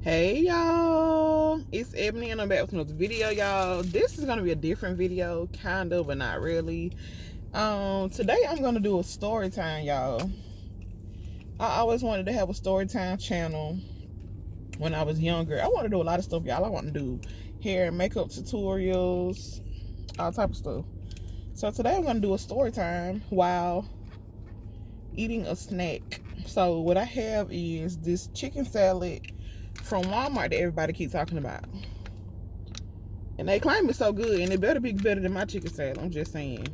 Hey y'all, it's Ebony and I'm back with another video, y'all. This is gonna be a different video, kind of, but not really. Today I'm gonna do a story time, y'all. I always wanted to have a story time channel when I was younger. I want to do a lot of stuff, y'all. I want to do hair and makeup tutorials, all type of stuff. So today I'm gonna do a story time while eating a snack. So what I have is this chicken salad from Walmart that everybody keeps talking about. And they claim it's so good, and it better be better than my chicken salad. I'm just saying.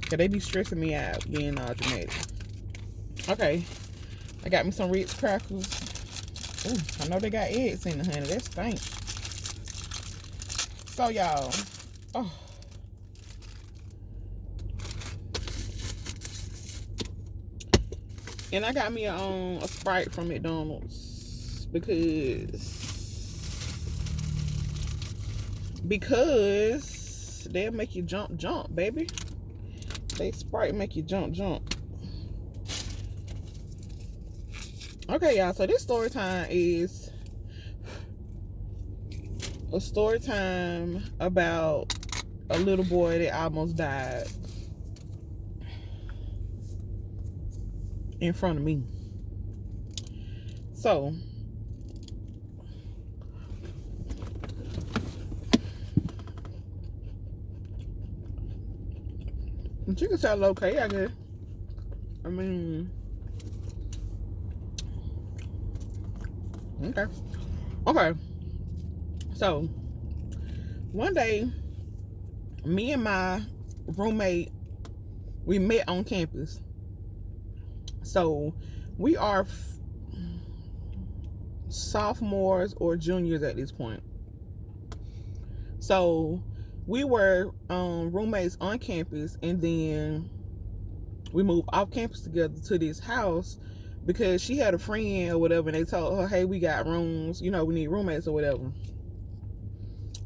Cause they be stressing me out being all dramatic. Okay. I got me some Ritz crackers. Ooh, I know they got eggs in the honey. That stinks. So y'all. Oh. And I got me a Sprite from McDonald's because they'll make you jump, baby. They Sprite make you jump. Okay, y'all. So this story time is a story time about a little boy that almost died in front of me. So the chicken salad okay, I guess. I mean, okay. So one day, me and my roommate, we met on campus. So we are sophomores or juniors at this point. So we were roommates on campus, and then we moved off campus together to this house because she had a friend or whatever, and they told her, hey, we got rooms, we need roommates or whatever.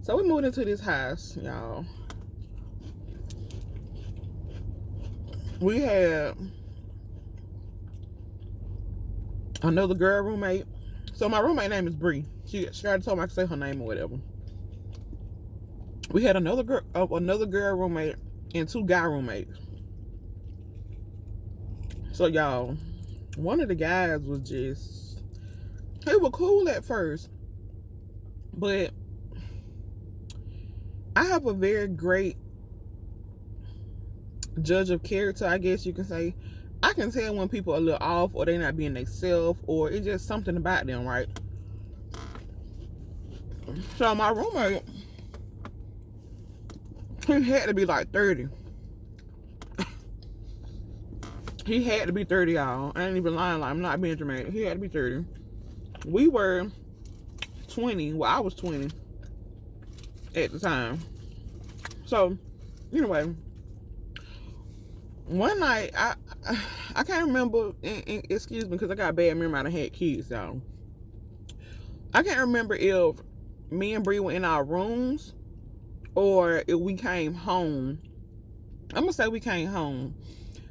So we moved into this house, y'all. We had another girl roommate. So my roommate name is Bree. She already told me I could say her name or whatever. We had another girl roommate and two guy roommates. So y'all, one of the guys was just, he was cool at first, but I have a very great judge of character, I guess you can say. I can tell when people are a little off, or they're not being themselves, or it's just something about them, right? So my roommate, he had to be like 30. He had to be 30, y'all. I ain't even lying, like, I'm not being dramatic. He had to be 30. We were 20. Well, I was 20 at the time. So, anyway, one night, I can't remember, excuse me, because I got a bad memory. I had kids, y'all. I can't remember if me and Bree were in our rooms or if we came home. I'm going to say we came home.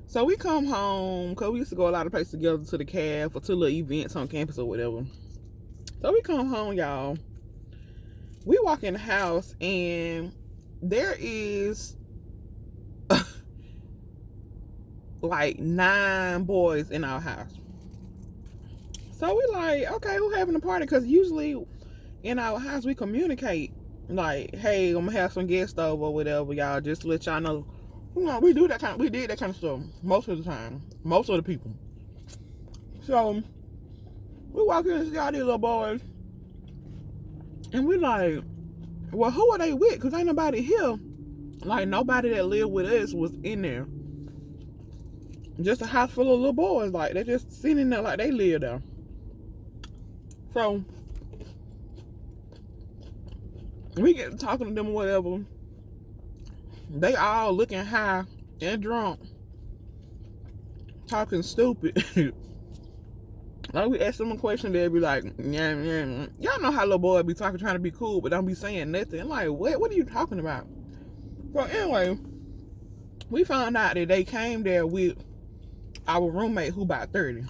So we come home, because we used to go a lot of places together, to the caf or to little events on campus or whatever. So we come home, y'all. We walk in the house, and there is like 9 boys in our house. So we like, okay, who having a party? Because usually in our house we communicate like, hey, I'm gonna have some guests over or whatever, y'all, just to let y'all know. We did that kind of stuff most of the time, most of the people. So we walk in and see all these little boys, and we like, well, who are they with? Because ain't nobody here. Like, nobody that lived with us was in there. Just a house full of little boys. Like, they just sitting there like they live there. So we get talking to them or whatever. They all looking high and drunk, talking stupid. Like, we ask them a question, they'll be like, yeah. Y'all know how little boys be talking, trying to be cool, but don't be saying nothing. Like, what are you talking about? So anyway, we found out that they came there with our roommate who about 30.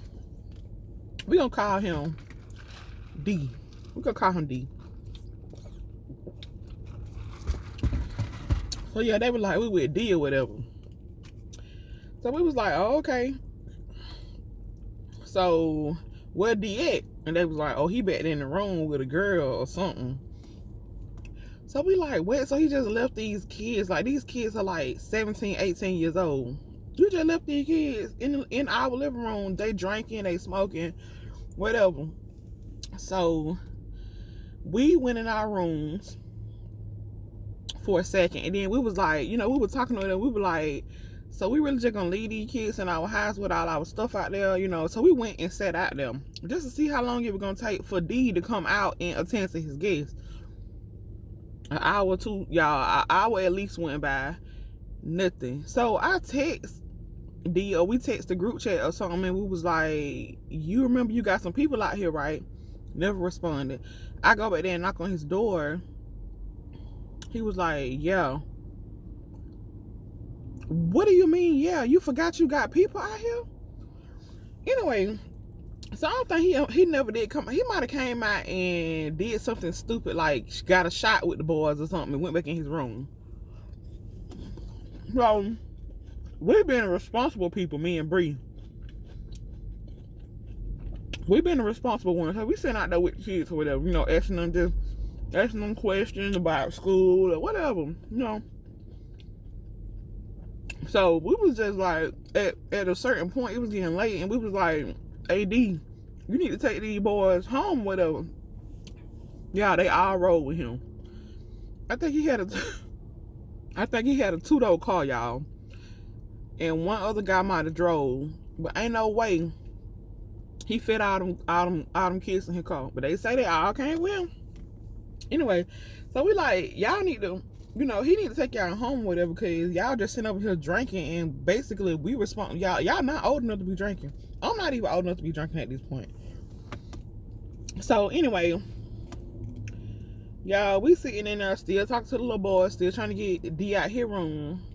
We gonna call him D. We could call him D. So yeah, they were like, we with D or whatever. So we was like, oh, okay. So where D at? And they was like, oh, he back in the room with a girl or something. So we like, what? So he just left these kids. Like, these kids are like 17, 18 years old. You just left these kids in our living room. They drinking, they smoking, whatever. So we went in our rooms for a second. And then we was like, you know, we were talking to them. We were like, so we really just gonna leave these kids in our house with all our stuff out there, you know. So we went and sat out there just to see how long it was gonna take for D to come out and attend to his guests. An hour or two, y'all, an hour at least went by. Nothing. So I text D, or we text the group chat or something, and we was like, you remember you got some people out here, right? Never responded. I go back there and knock on his door. He was like, yeah. What do you mean, yeah? You forgot you got people out here? Anyway, so I don't think he never did come. He might have came out and did something stupid, like got a shot with the boys or something, and went back in his room. So we've been responsible people, me and Bree. We've been the responsible ones. So we sitting out there with the kids or whatever, you know, asking them questions about school or whatever, you know. So we was just like, at a certain point, it was getting late, and we was like, AD, you need to take these boys home, whatever. Yeah, they all rode with him. I think he had a 2-door car, y'all. And one other guy might have drove, but ain't no way he fit all them kids in his car. But they say they all came with him. Anyway, so we like, y'all need to, you know, he need to take y'all home or whatever, because y'all just sitting over here drinking, and basically we respond, y'all not old enough to be drinking. I'm not even old enough to be drinking at this point. So anyway, y'all, we sitting in there still talking to the little boy, still trying to get D out his room.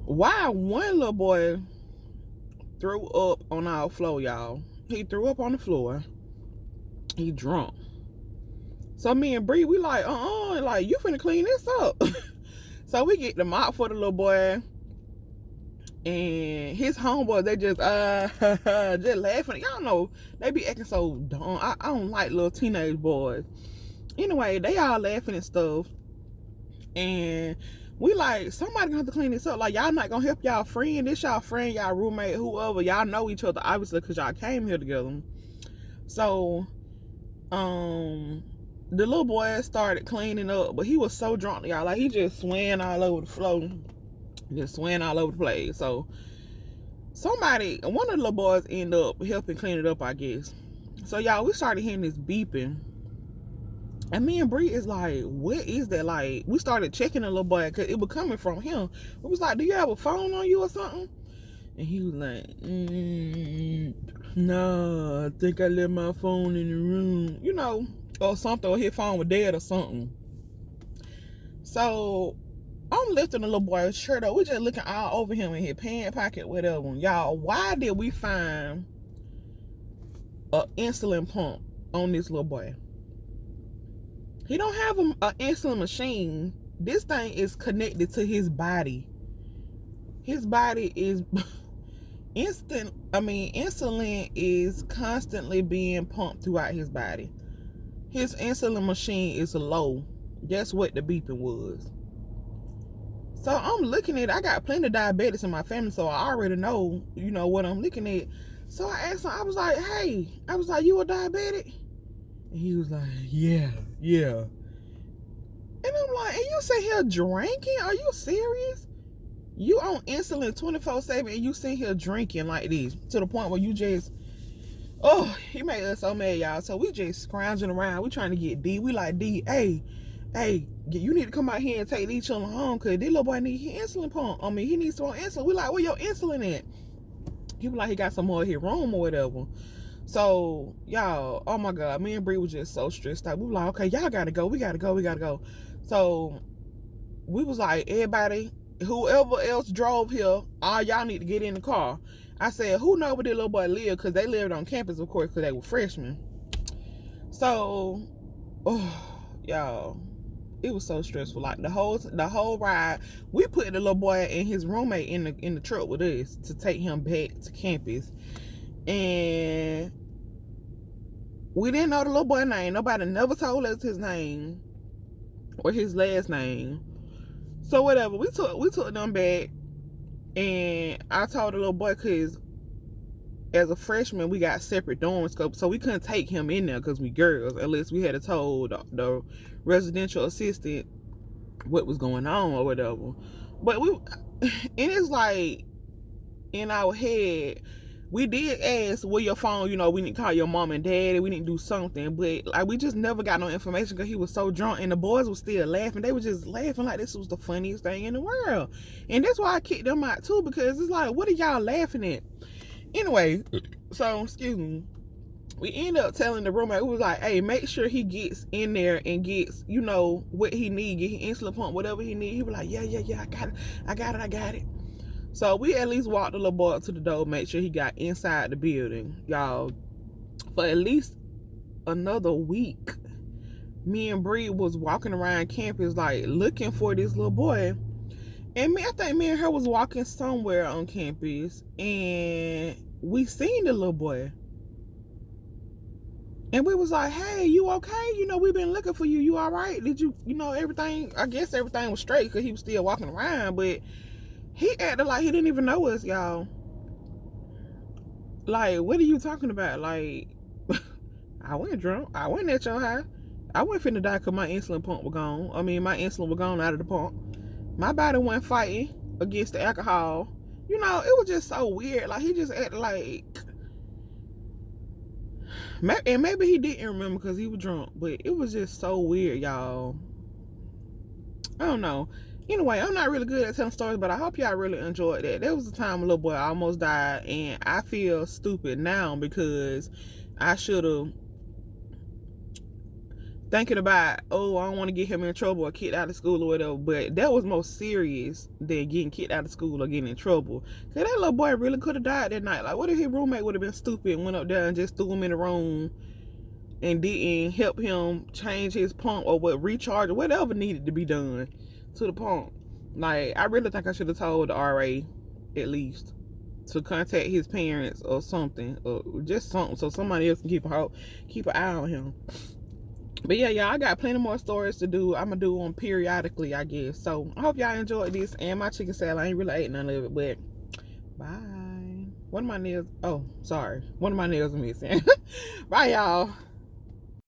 Why one little boy threw up on our floor, y'all. He threw up on the floor. He drunk. So me and Bree, we like, like, you finna clean this up. So we get the mop for the little boy, and his homeboys, they just just laughing. Y'all know they be acting so dumb. I don't like little teenage boys. Anyway, they all laughing and stuff, and we like, somebody gonna have to clean this up. Like, y'all not gonna help y'all friend. This y'all friend, y'all roommate, whoever. Y'all know each other obviously because y'all came here together. So the little boy started cleaning up, but he was so drunk, y'all. Like, he just swam all over the floor, just swam all over the place. So one of the little boys ended up helping clean it up, I guess. So y'all, we started hearing this beeping, and me and Bree is like, what is that? Like, we started checking the little boy because it was coming from him. We was like, do you have a phone on you or something? And he was like, no, I think I left my phone in the room, you know, or something, or his phone was dead or something. So I'm lifting the little boy's shirt up. We just looking all over him in his pant pocket, whatever. Y'all, why did we find an insulin pump on this little boy? He don't have an insulin machine. This thing is connected to his body. His body is insulin is constantly being pumped throughout his body. His insulin machine is low. That's what the beeping was. So I'm looking at it. I got plenty of diabetics in my family, so I already know, you know, what I'm looking at. So I asked him, I was like, hey, you a diabetic? And he was like, yeah. And I'm like, and you sit here drinking? Are you serious? You on insulin 24/7 and you sit here drinking like this to the point where you just, he made us so mad, y'all. So we just scrounging around. We trying to get D. We like, D, hey, you need to come out here and take these children home, because this little boy need his insulin pump. He needs some more insulin. We like, where your insulin at? He was like, he got some more in his room or whatever. So, y'all, oh my God, me and Bree was just so stressed out. We were like, okay, y'all gotta go. We gotta go. So we was like, everybody, whoever else drove here, all y'all need to get in the car. I said, who know where this little boy lived? Because they lived on campus, of course, because they were freshmen. So, y'all, it was so stressful. Like the whole ride, we put the little boy and his roommate in the truck with us to take him back to campus. And we didn't know the little boy's name. Nobody never told us his name or his last name. So whatever, we took them back, and I told the little boy, because as a freshman we got separate dorms, so we couldn't take him in there because we girls, unless we had told the residential assistant what was going on or whatever. But and it's like, in our head, we did ask, where your phone, we need to call your mom and daddy, we need to do something, but like we just never got no information because he was so drunk, and the boys were still laughing. They were just laughing like this was the funniest thing in the world. And that's why I kicked them out too, because it's like, what are y'all laughing at? Anyway, so excuse me, we ended up telling the roommate, we was like, hey, make sure he gets in there and gets, what he need, get his insulin pump, whatever he need. He was like, yeah, I got it. So we at least walked the little boy up to the door, make sure he got inside the building. Y'all, for at least another week, me and Bree was walking around campus, like, looking for this little boy. And I think me and her was walking somewhere on campus, and we seen the little boy. And we was like, hey, you okay? We've been looking for you. You all right? Did you, everything? I guess everything was straight because he was still walking around, but he acted like he didn't even know us, y'all. Like, what are you talking about? Like, I went drunk. I went at your house. I wasn't finna die because my insulin pump was gone. I mean, my insulin was gone out of the pump. My body wasn't fighting against the alcohol. It was just so weird. Like, he just acted like... And maybe he didn't remember because he was drunk. But it was just so weird, y'all. I don't know. Anyway, I'm not really good at telling stories, but I hope y'all really enjoyed that. There was a time a little boy almost died, and I feel stupid now because I should have... thinking about, I don't want to get him in trouble or kicked out of school or whatever, but that was more serious than getting kicked out of school or getting in trouble. Because that little boy really could have died that night. Like, what if his roommate would have been stupid and went up there and just threw him in the room and didn't help him change his pump or recharge or whatever needed to be done to the pump. Like, I really think I should have told the RA at least to contact his parents or something, or just something, so somebody else can keep an eye on him. But yeah, y'all, I got plenty more stories to do. I'm gonna do them periodically, I guess. So I hope y'all enjoyed this and my chicken salad. I ain't really ate none of it, but bye. One of my nails, one of my nails are missing. Bye, y'all.